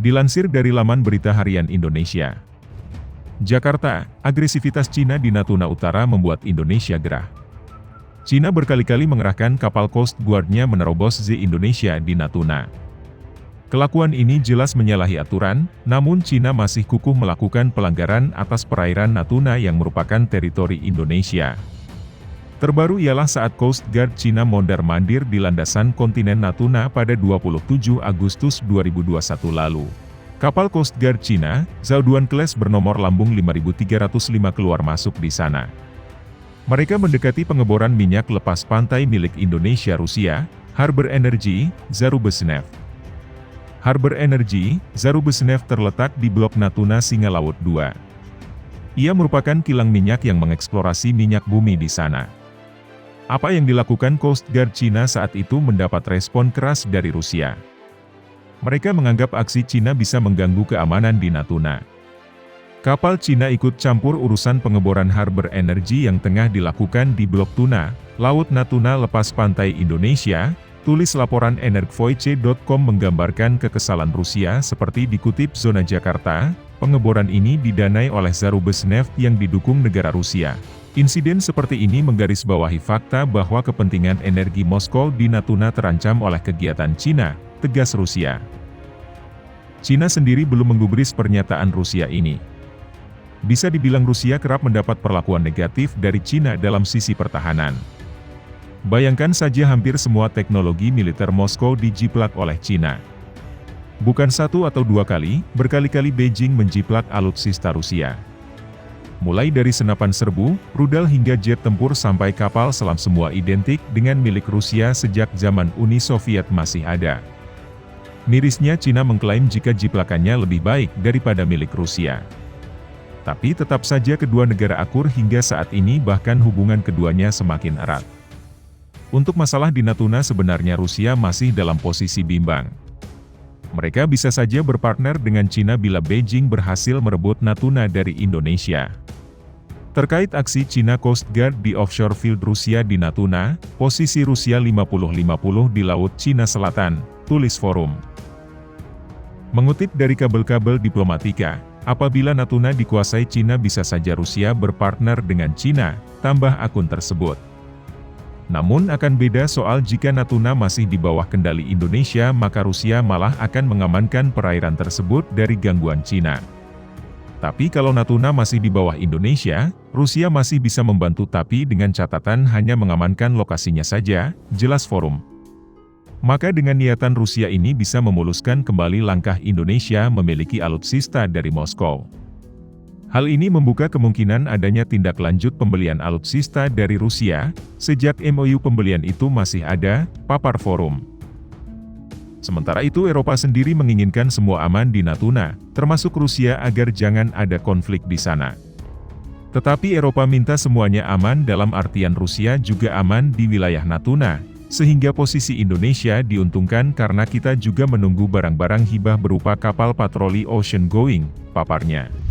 Dilansir dari laman berita harian Indonesia. Jakarta, agresivitas Cina di Natuna Utara membuat Indonesia gerah. Cina berkali-kali mengerahkan kapal Coast Guard-nya menerobos ZEE Indonesia di Natuna. Kelakuan ini jelas menyalahi aturan, namun Cina masih kukuh melakukan pelanggaran atas perairan Natuna yang merupakan teritori Indonesia. Terbaru ialah saat Coast Guard Cina mondar-mandir di landasan kontinen Natuna pada 27 Agustus 2021 lalu. Kapal Coast Guard Cina, Zhaoduan Class bernomor lambung 5305 keluar masuk di sana. Mereka mendekati pengeboran minyak lepas pantai milik Indonesia-Rusia, Harbor Energy, Zarubezhnev. Harbor Energy, Zarubezhnev terletak di Blok Natuna Singa Laut 2. Ia merupakan kilang minyak yang mengeksplorasi minyak bumi di sana. Apa yang dilakukan Coast Guard Cina saat itu mendapat respon keras dari Rusia. Mereka menganggap aksi Cina bisa mengganggu keamanan di Natuna. Kapal Cina ikut campur urusan pengeboran Harbor Energy yang tengah dilakukan di Blok Tuna, Laut Natuna lepas pantai Indonesia, tulis laporan Energvoice.com menggambarkan kekesalan Rusia seperti dikutip Zona Jakarta, pengeboran ini didanai oleh Zarubezhnev yang didukung negara Rusia. Insiden seperti ini menggarisbawahi fakta bahwa kepentingan energi Moskow di Natuna terancam oleh kegiatan Cina, tegas Rusia. Cina sendiri belum menggubris pernyataan Rusia ini. Bisa dibilang Rusia kerap mendapat perlakuan negatif dari Cina dalam sisi pertahanan. Bayangkan saja hampir semua teknologi militer Moskow dijiplak oleh Cina. Bukan satu atau dua kali, berkali-kali Beijing menjiplak alutsista Rusia. Mulai dari senapan serbu, rudal hingga jet tempur sampai kapal selam semua identik dengan milik Rusia sejak zaman Uni Soviet masih ada. Mirisnya Cina mengklaim jika jiplakannya lebih baik daripada milik Rusia. Tapi tetap saja kedua negara akur hingga saat ini bahkan hubungan keduanya semakin erat. Untuk masalah di Natuna sebenarnya Rusia masih dalam posisi bimbang. Mereka bisa saja berpartner dengan Cina bila Beijing berhasil merebut Natuna dari Indonesia. Terkait aksi Cina Coast Guard di offshore field Rusia di Natuna, posisi Rusia 50-50 di Laut Cina Selatan, tulis forum. Mengutip dari kabel-kabel diplomatika, apabila Natuna dikuasai Cina bisa saja Rusia berpartner dengan Cina, tambah akun tersebut. Namun akan beda soal jika Natuna masih di bawah kendali Indonesia maka Rusia malah akan mengamankan perairan tersebut dari gangguan Cina. Tapi kalau Natuna masih di bawah Indonesia, Rusia masih bisa membantu tapi dengan catatan hanya mengamankan lokasinya saja, jelas forum. Maka dengan niatan Rusia ini bisa memuluskan kembali langkah Indonesia memiliki alutsista dari Moskow. Hal ini membuka kemungkinan adanya tindak lanjut pembelian alutsista dari Rusia, sejak MOU pembelian itu masih ada, papar forum. Sementara itu Eropa sendiri menginginkan semua aman di Natuna, termasuk Rusia agar jangan ada konflik di sana. Tetapi Eropa minta semuanya aman dalam artian Rusia juga aman di wilayah Natuna, sehingga posisi Indonesia diuntungkan karena kita juga menunggu barang-barang hibah berupa kapal patroli ocean going, paparnya.